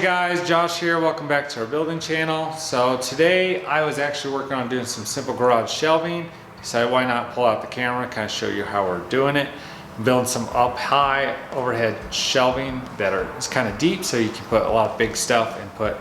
Hey guys, Josh here. Welcome back to our building channel. So today I was actually working on doing some simple garage shelving. Decided why not pull out the camera, kind of show you how we're doing it. I'm building some up high overhead shelving that is kind of deep, so you can put a lot of big stuff and put,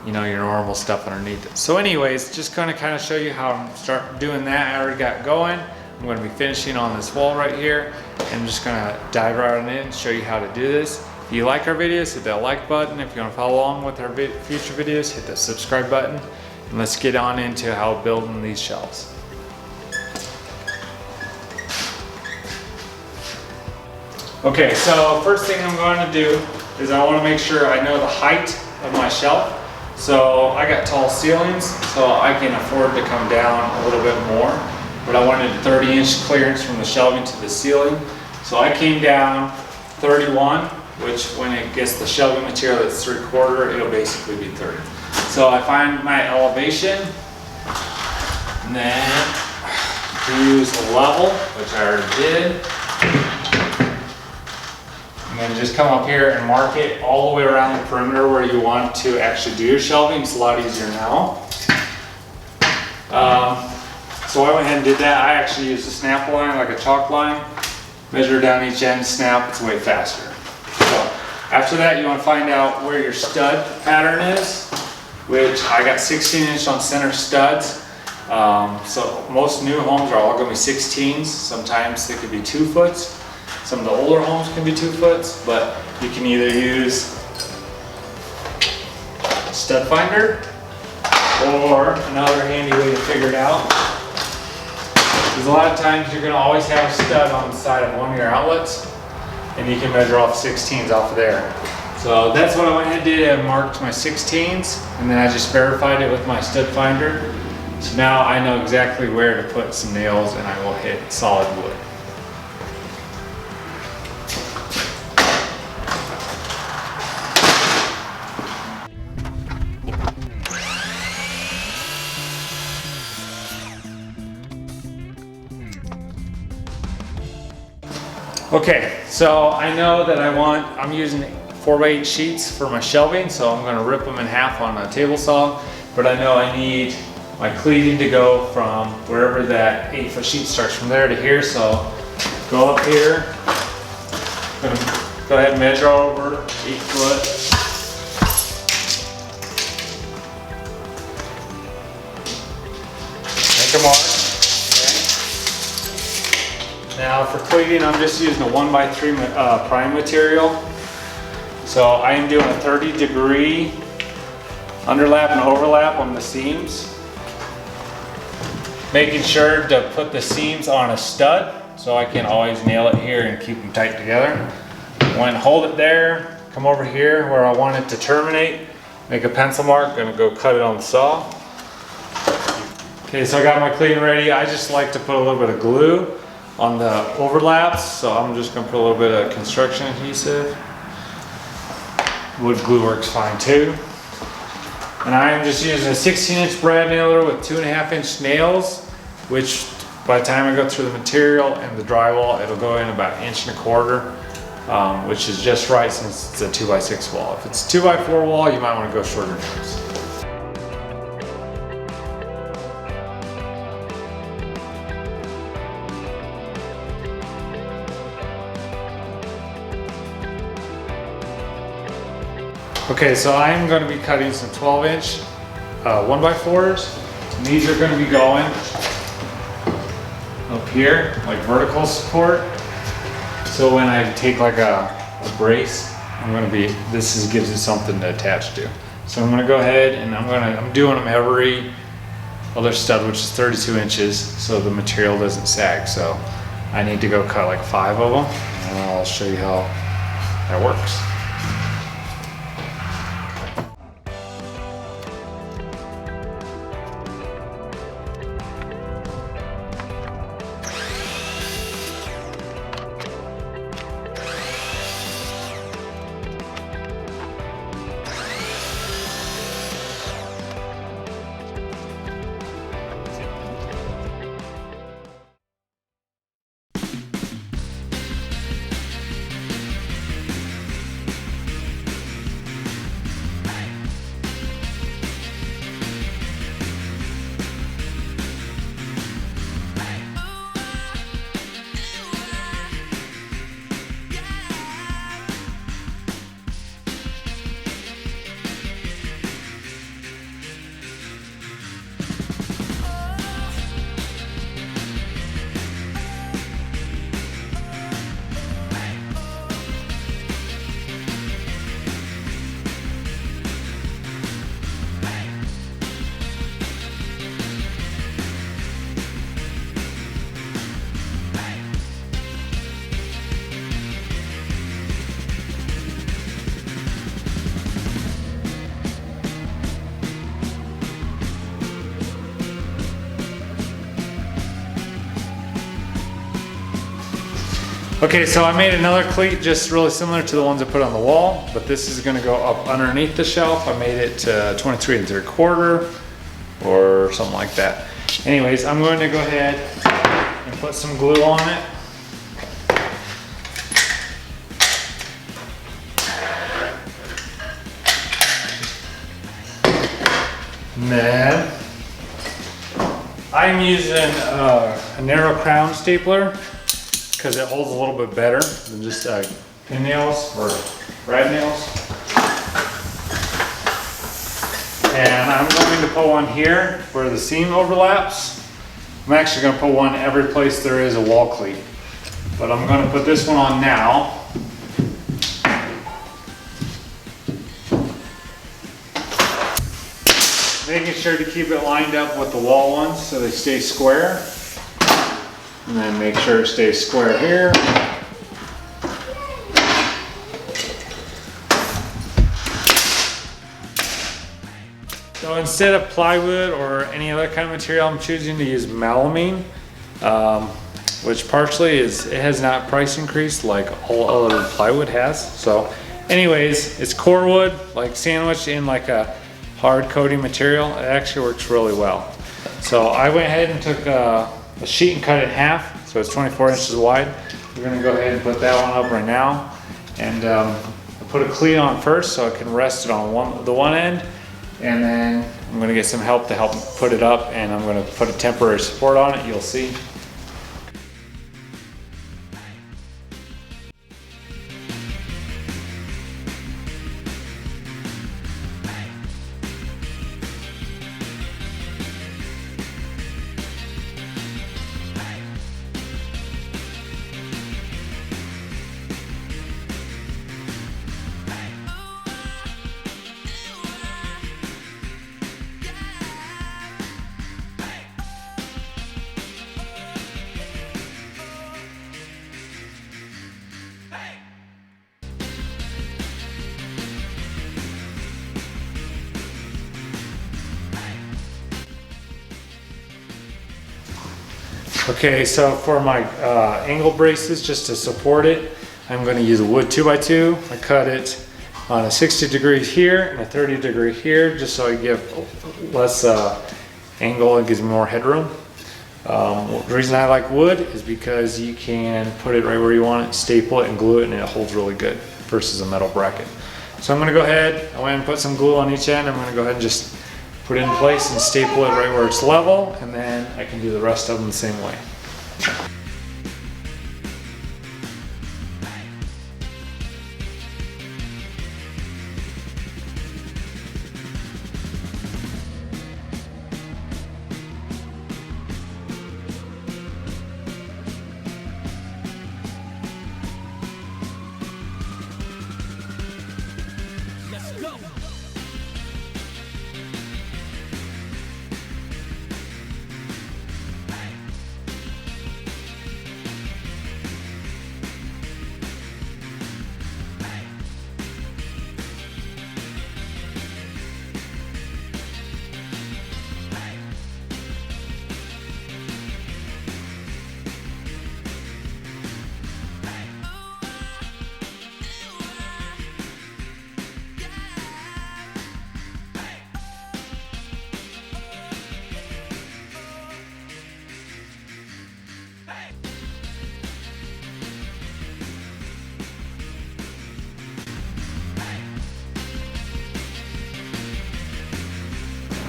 you know, your normal stuff underneath it. So anyways, just gonna kind of show you how I'm starting doing that. I already got going. I'm going to be finishing on this wall right here, and I'm just gonna dive right on in and show you how to do this. If you like our videos, hit that like button. If you want to follow along with our future videos, hit that subscribe button. And let's get on into how building these shelves. Okay, so first thing I'm going to do is I want to make sure I know the height of my shelf. So I got tall ceilings, so I can afford to come down a little bit more. But I wanted 30-inch clearance from the shelving to the ceiling. So I came down 31. Which when it gets the shelving material that's 3/4, it'll basically be 30. So I find my elevation, and then use a level, which I already did. And then just come up here and mark it all the way around the perimeter where you want to actually do your shelving. It's a lot easier now. So I went ahead and did that. I actually used a snap line, like a chalk line. Measure down each end, snap, it's way faster. So after that, you want to find out where your stud pattern is, which I got 16-inch on center studs. So most new homes are all going to be 16s. Sometimes they could be 2 foots. Some of the older homes can be 2 foots, but you can either use stud finder or another handy way to figure it out. Because a lot of times you're going to always have a stud on the side of one of your outlets, and you can measure off 16s off of there. So that's what I went ahead and did. I marked my 16s, and then I just verified it with my stud finder. So now I know exactly where to put some nails, and I will hit solid wood. Okay, so I know that I'm using 4x8 sheets for my shelving, so I'm going to rip them in half on a table saw, but I know I need my cleating to go from wherever that 8-foot sheet starts from there to here, so go up here, I'm going to go ahead and measure over 8 foot. Make a mark. Now for cleating, I'm just using a 1x3 prime material. So I am doing a 30-degree underlap and overlap on the seams. Making sure to put the seams on a stud so I can always nail it here and keep them tight together. When hold it there, come over here where I want it to terminate, make a pencil mark, gonna go cut it on the saw. Okay, so I got my cleaning ready. I just like to put a little bit of glue on the overlaps, so I'm just going to put a little bit of construction adhesive. Wood glue works fine too. And I am just using a 16-inch brad nailer with 2.5-inch nails, which by the time I go through the material and the drywall, it'll go in about 1.25 inches, which is just right since it's a 2x6 wall. If it's a 2x4 wall, you might want to go shorter nails. Okay, so I'm going to be cutting some 12-inch 1x4s, and these are going to be going up here, like vertical support. So when I take like a brace, gives it something to attach to. So I'm going to go ahead and I'm doing them every other stud, which is 32 inches, so the material doesn't sag. So I need to go cut like 5 of them, and I'll show you how that works. Okay, so I made another cleat just really similar to the ones I put on the wall, but this is gonna go up underneath the shelf. I made it to 23 3/4 or something like that. Anyways, I'm going to go ahead and put some glue on it. And then I'm using a narrow crown stapler because it holds a little bit better than just pin nails or rad nails. And I'm going to put one here where the seam overlaps. I'm actually going to put one every place there is a wall cleat. But I'm going to put this one on now. Making sure to keep it lined up with the wall ones so they stay square. And then make sure it stays square here. So instead of plywood or any other kind of material, I'm choosing to use melamine, which partially it has not price increased like all other plywood has. So anyways, it's core wood, like sandwiched in like a hard coating material. It actually works really well. So I went ahead and took a sheet and cut it in half, so it's 24 inches wide. We're gonna go ahead and put that one up right now. And I put a cleat on first so I can rest it on the one end. And then I'm gonna get some help to help put it up, and I'm gonna put a temporary support on it, you'll see. Okay, so for my angle braces, just to support it, I'm going to use a wood 2x2. I cut it on a 60 degrees here and a 30 degree here, just so I give less angle and gives me more headroom. The reason I like wood is because you can put it right where you want it, staple it and glue it, and it holds really good versus a metal bracket. So I'm going to go ahead, I went and put some glue on each end. I'm going to go ahead and just put it in place and staple it right where it's level, and then I can do the rest of them the same way. Let's go.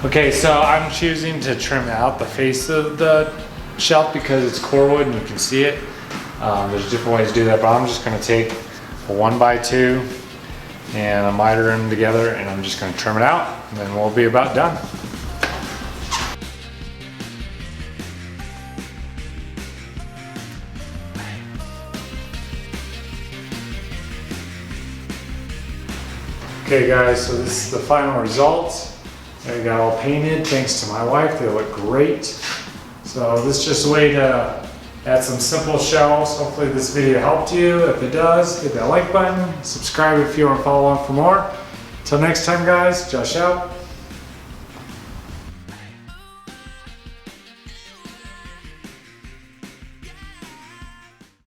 Okay, so I'm choosing to trim out the face of the shelf because it's core wood and you can see it. There's different ways to do that, but I'm just going to take a 1x2 and a miter them together, and I'm just going to trim it out, and then we'll be about done. Okay guys, so this is the final result. I got all painted thanks to my wife. They look great. So this is just a way to add some simple shelves. Hopefully this video helped you. If it does, hit that like button. Subscribe if you want to follow on for more. Till next time guys, Josh out.